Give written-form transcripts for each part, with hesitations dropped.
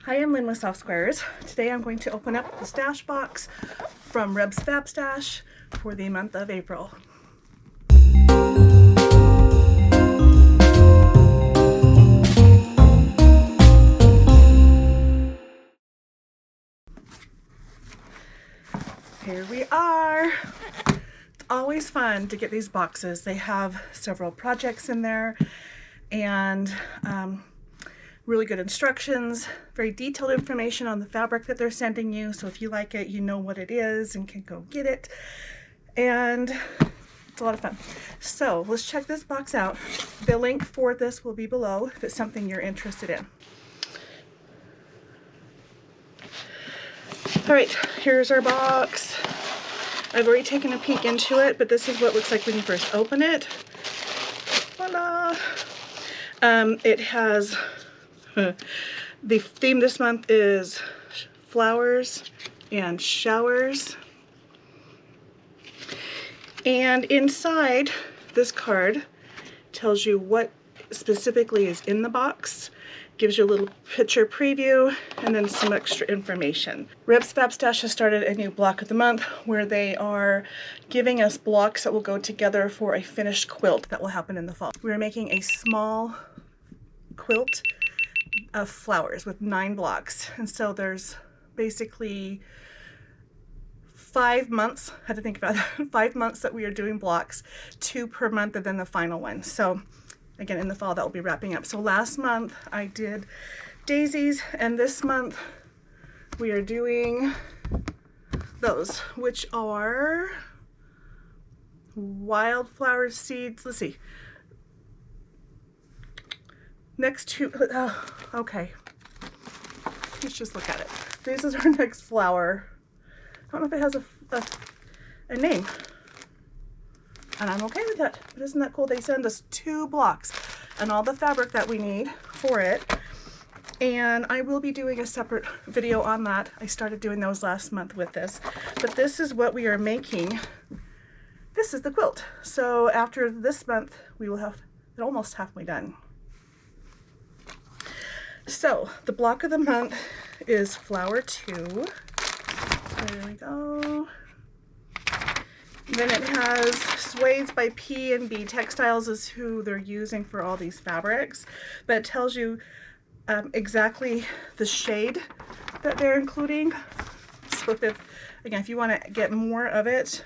Hi, I'm Lynne with SoftSquares. Today I'm going to open up the stash box from RebsFabStash for the month of April. Here we are. It's always fun to get these boxes. They have several projects in there and really good instructions, very detailed information on the fabric that they're sending you. So if you like it, you know what it is and can go get it. And it's a lot of fun. So let's check this box out. The link for this will be below if it's something you're interested in. All right, here's our box. I've already taken a peek into it, but this is what it looks like when you first open it. Voila! It has, the theme this month is flowers and showers. And inside this card tells you what specifically is in the box, gives you a little picture preview, and then some extra information. RebsFabStash has started a new block of the month where they are giving us blocks that will go together for a finished quilt that will happen in the fall. We're making a small quilt of flowers with 9 blocks, and so there's basically 5 months, I had to think about that, 5 months that we are doing blocks, 2 per month, and then the final one. So again, in the fall, that will be wrapping up. So last month I did daisies, and this month we are doing those, which are Wildflower Seeds. Let's see. Next to, okay. Let's just look at it. This is our next flower. I don't know if it has a name. And I'm okay with that. But isn't that cool? They send us 2 blocks and all the fabric that we need for it. And I will be doing a separate video on that. I started doing those last month with this. But this is what we are making. This is the quilt. So after this month, we will have it almost halfway done. So the block of the month is flower 2. There we go. Then it has Suede's by P&B Textiles is who they're using for all these fabrics, but it tells you exactly the shade that they're including. So if you want to get more of it,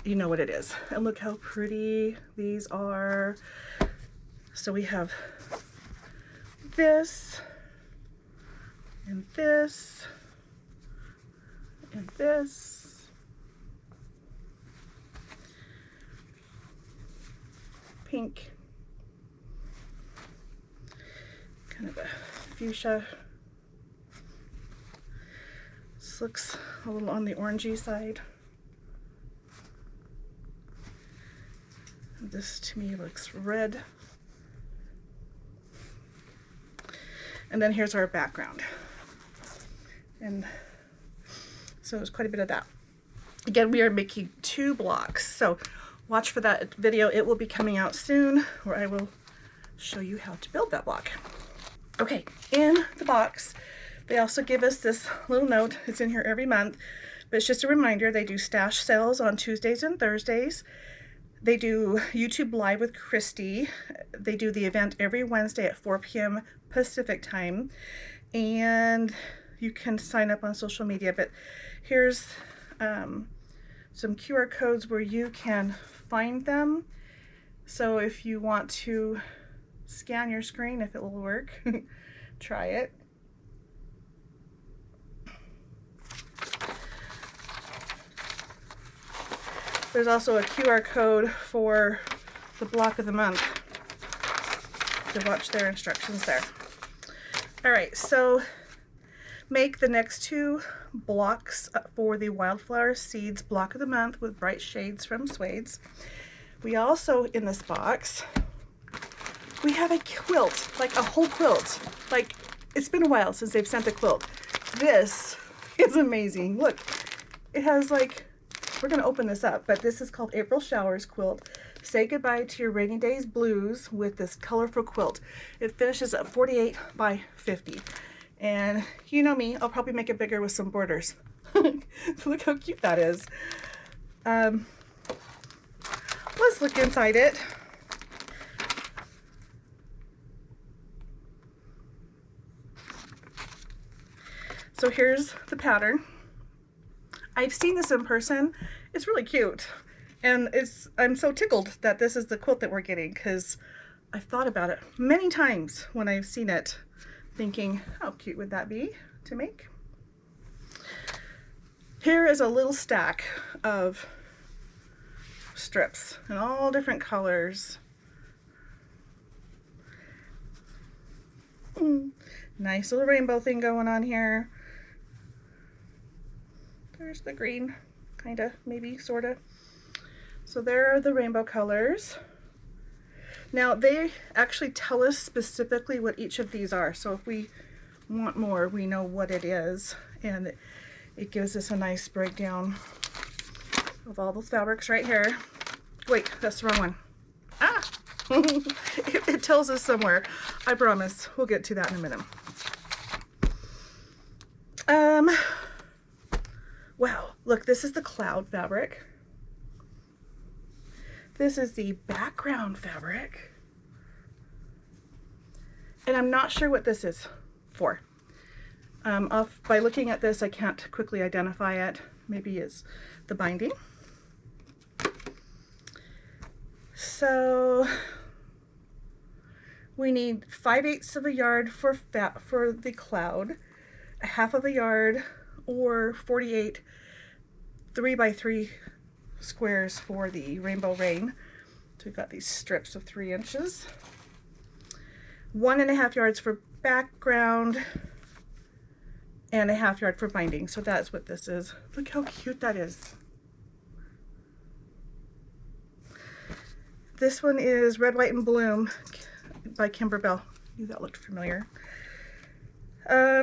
you know what it is. And look how pretty these are. So we have this, and this, and this. Pink, kind of a fuchsia. This looks a little on the orangey side. This to me looks red. And then here's our background. And so there's quite a bit of that. Again, we are making 2 blocks. So watch for that video. It will be coming out soon where I will show you how to build that block. Okay, in the box, they also give us this little note. It's in here every month, but it's just a reminder. They do stash sales on Tuesdays and Thursdays. They do YouTube Live with Christy. They do the event every Wednesday at 4 p.m. Pacific time. And you can sign up on social media, but here's some QR codes where you can find them. So if you want to scan your screen, if it will work, try it. There's also a QR code for the block of the month to watch their instructions there. All right, so make the next 2 blocks for the Wildflower Seeds block of the month with bright shades from Suede's. We also, in this box, we have a quilt, like a whole quilt. Like, it's been a while since they've sent a quilt. This is amazing. Look, it has like we're going to open this up, but this is called April Showers Quilt. Say goodbye to your rainy days blues with this colorful quilt. It finishes at 48 by 50. And you know me, I'll probably make it bigger with some borders. Look how cute that is. Let's look inside it. So here's the pattern. I've seen this in person. It's really cute. And I'm so tickled that this is the quilt that we're getting, because I've thought about it many times when I've seen it, thinking, how cute would that be to make? Here is a little stack of strips in all different colors. Nice little rainbow thing going on here. There's the green, kind of, maybe, sort of. So there are the rainbow colors. Now they actually tell us specifically what each of these are. So if we want more, we know what it is. And it gives us a nice breakdown of all those fabrics right here. Wait, that's the wrong one. Ah! It tells us somewhere. I promise. We'll get to that in a minute. Wow, look, this is the cloud fabric. This is the background fabric. And I'm not sure what this is for. By looking at this, I can't quickly identify it. Maybe it's the binding. So we need 5/8 of a yard for the cloud, a half of a yard, or 48 3x3 squares for the rainbow rain. So we've got these strips of 3 inches. 1.5 yards for background and a half yard for binding. So that's what this is. Look how cute that is. This one is Red, White, and Bloom by Kimber Bell. Knew that looked familiar. I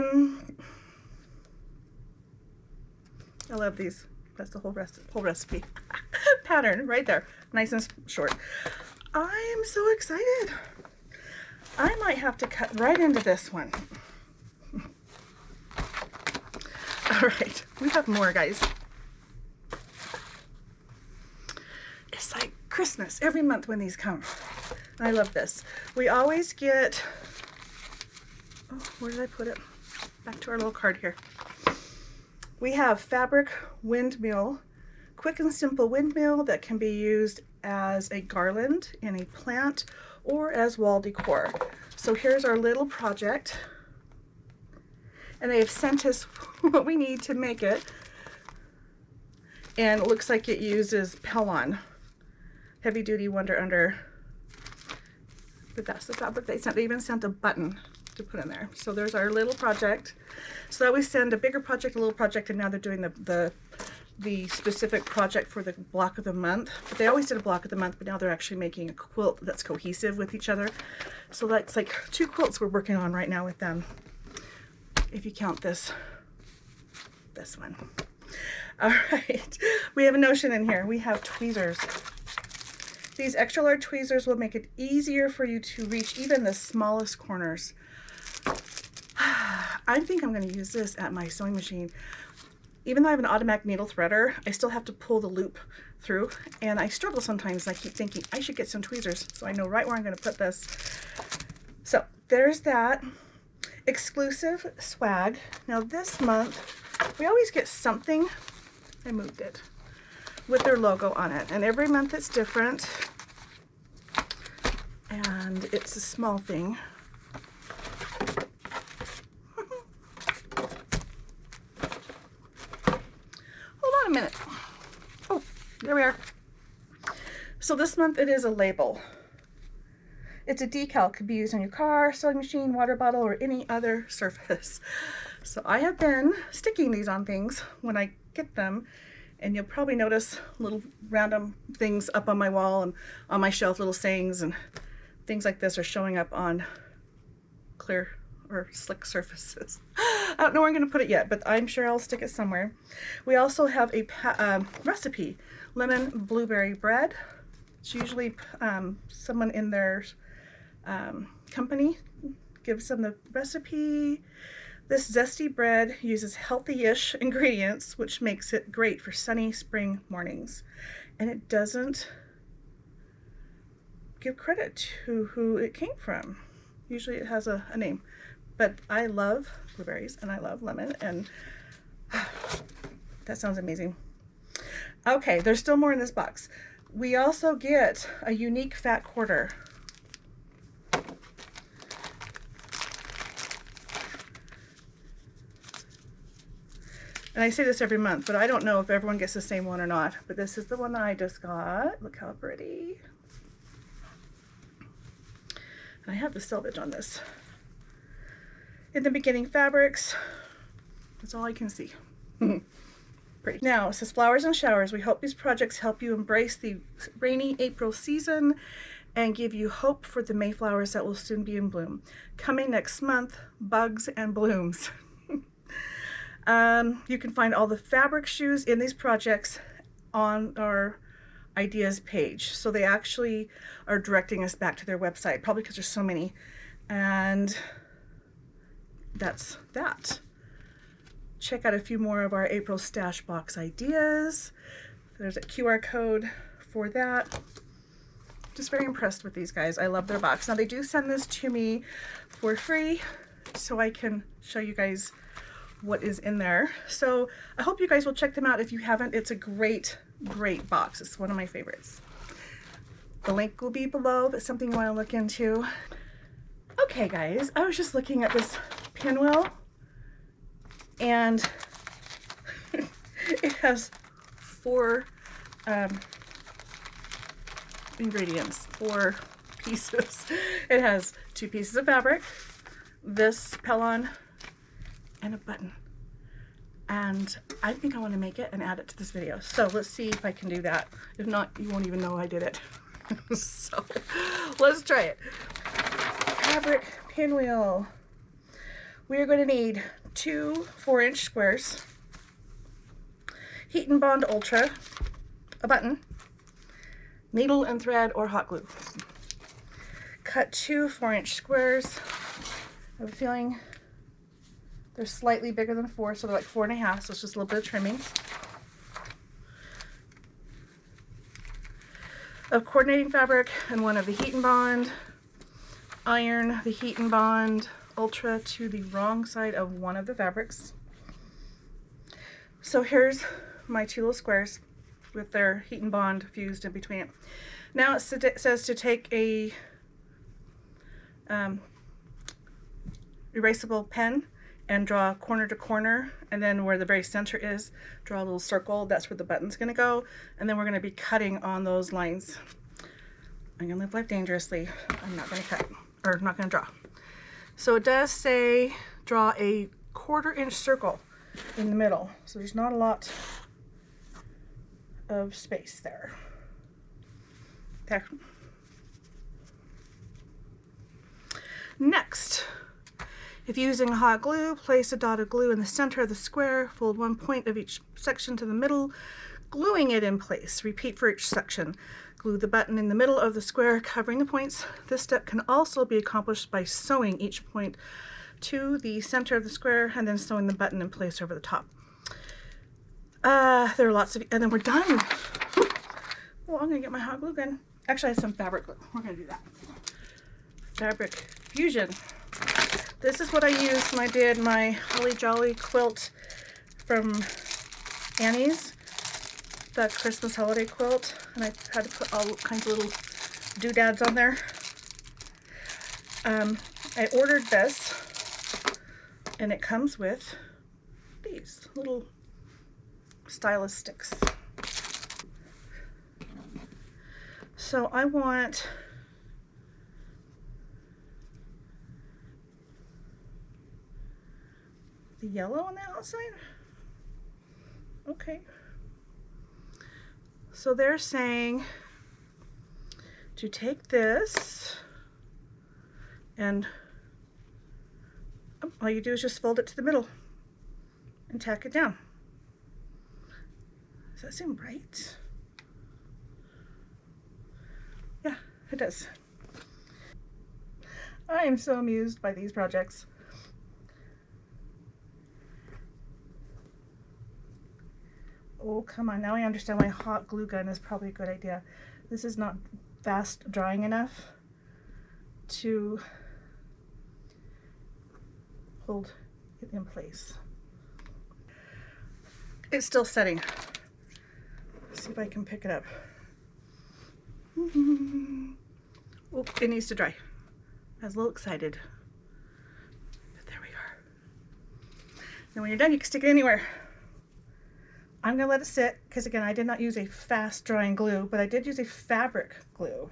love these. That's the whole recipe. Pattern right there. Nice and short. I am so excited. I might have to cut right into this one. All right, we have more, guys. It's like Christmas every month when these come. I love this. We always get, oh, where did I put it? Back to our little card here. We have fabric windmill, quick and simple windmill that can be used as a garland in a plant or as wall decor. So here's our little project. And they have sent us what we need to make it. And it looks like it uses Pellon, heavy duty Wonder Under. But that's the fabric they sent. They even sent a button to put in there. So there's our little project. So I always send a bigger project, a little project, and now they're doing the specific project for the block of the month. But they always did a block of the month, but now they're actually making a quilt that's cohesive with each other. So that's like 2 quilts we're working on right now with them, if you count this one. All right, we have a notion in here. We have tweezers. These extra large tweezers will make it easier for you to reach even the smallest corners. I think I'm going to use this at my sewing machine. Even though I have an automatic needle threader, I still have to pull the loop through, and I struggle sometimes. I keep thinking I should get some tweezers so I know right where I'm going to put this. So there's that. Exclusive swag. Now this month, we always get something, I moved it, with their logo on it. And every month it's different. And it's a small thing. Hold on a minute. Oh, there we are. So this month it is a label. It's a decal, could be used on your car, sewing machine, water bottle, or any other surface. So I have been sticking these on things when I get them, and you'll probably notice little random things up on my wall and on my shelf, little sayings and things like this are showing up on clear or slick surfaces. I don't know where I'm going to put it yet, but I'm sure I'll stick it somewhere. We also have a recipe, lemon blueberry bread. It's usually someone in their company gives them the recipe. This zesty bread uses healthy-ish ingredients, which makes it great for sunny spring mornings. And it doesn't give credit to who it came from. Usually it has a name. But I love blueberries and I love lemon, and that sounds amazing. Okay, there's still more in this box. We also get a unique fat quarter. And I say this every month, but I don't know if everyone gets the same one or not. But this is the one that I just got. Look how pretty. And I have the selvage on this. In the beginning fabrics, that's all I can see. Pretty. Now, it says flowers and showers. We hope these projects help you embrace the rainy April season and give you hope for the Mayflowers that will soon be in bloom. Coming next month, bugs and blooms. You can find all the fabric shoes in these projects on our ideas page. So they actually are directing us back to their website, probably because there's so many. And that's that. Check out a few more of our April stash box ideas. There's a QR code for that. Just very impressed with these guys. I love their box. Now they do send this to me for free so I can show you guys what is in there. So I hope you guys will check them out if you haven't. It's a great, great box. It's one of my favorites. The link will be below if it's something you want to look into. Okay guys, I was just looking at this Pinwheel and it has 4 ingredients, 4 pieces. It has 2 pieces of fabric, this pellon, and a button. And I think I want to make it and add it to this video. So let's see if I can do that. If not, you won't even know I did it. So let's try it. Fabric pinwheel. We are going to need 2 4-inch squares, Heat and Bond Ultra, a button, needle and thread or hot glue. Cut 2 4-inch squares. I have a feeling they're slightly bigger than 4, so they're like 4.5, so it's just a little bit of trimming. Of coordinating fabric and one of the Heat and Bond. Iron the Heat and Bond Ultra to the wrong side of one of the fabrics. So here's my 2 little squares with their Heat and Bond fused in between it. Now it says to take a erasable pen and draw corner to corner, and then where the very center is, draw a little circle. That's where the button's gonna go, and then we're gonna be cutting on those lines. I'm gonna live life dangerously. I'm not gonna cut, or not gonna draw. So it does say draw a 1/4-inch circle in the middle, so there's not a lot of space there. Next, if using hot glue, place a dot of glue in the center of the square, fold 1 point of each section to the middle, gluing it in place. Repeat for each section. Glue the button in the middle of the square, covering the points. This step can also be accomplished by sewing each point to the center of the square and then sewing the button in place over the top. There are lots of, and then we're done. Well, I'm gonna get my hot glue gun. Actually, I have some fabric glue. We're gonna do that. Fabric fusion. This is what I used when I did my Holly Jolly quilt from Annie's, the Christmas holiday quilt, and I had to put all kinds of little doodads on there. I ordered this, and it comes with these little stylus sticks. So I want the yellow on the outside. Okay. So they're saying to take this and all you do is just fold it to the middle and tack it down. Does that seem right? Yeah, it does. I am so amused by these projects. Oh, come on. Now I understand why hot glue gun is probably a good idea. This is not fast drying enough to hold it in place. It's still setting. Let's see if I can pick it up. Oh, it needs to dry. I was a little excited. But there we are. Then when you're done, you can stick it anywhere. I'm going to let it sit because, again, I did not use a fast drying glue, but I did use a fabric glue.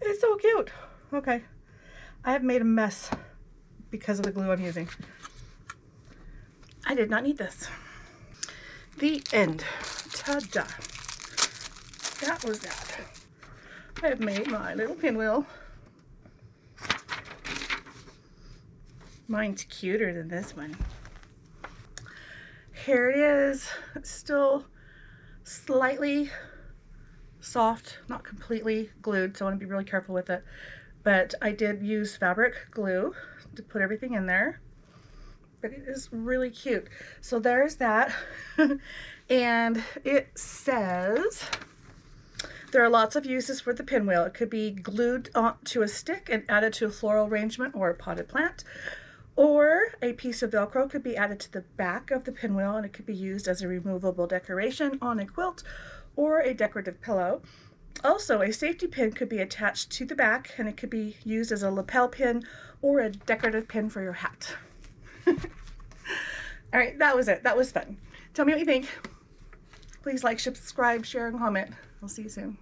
It's so cute. Okay. I have made a mess because of the glue I'm using. I did not need this. The end. Ta-da. That was that. I have made my little pinwheel. Mine's cuter than this one. Here it is. It's still slightly soft, not completely glued, so I want to be really careful with it. But I did use fabric glue to put everything in there. But it is really cute. So there's that. And it says there are lots of uses for the pinwheel. It could be glued onto a stick and added to a floral arrangement or a potted plant. Or a piece of Velcro could be added to the back of the pinwheel and it could be used as a removable decoration on a quilt or a decorative pillow. Also, a safety pin could be attached to the back and it could be used as a lapel pin or a decorative pin for your hat. All right, that was it. That was fun. Tell me what you think. Please like, subscribe, share, and comment. I'll see you soon.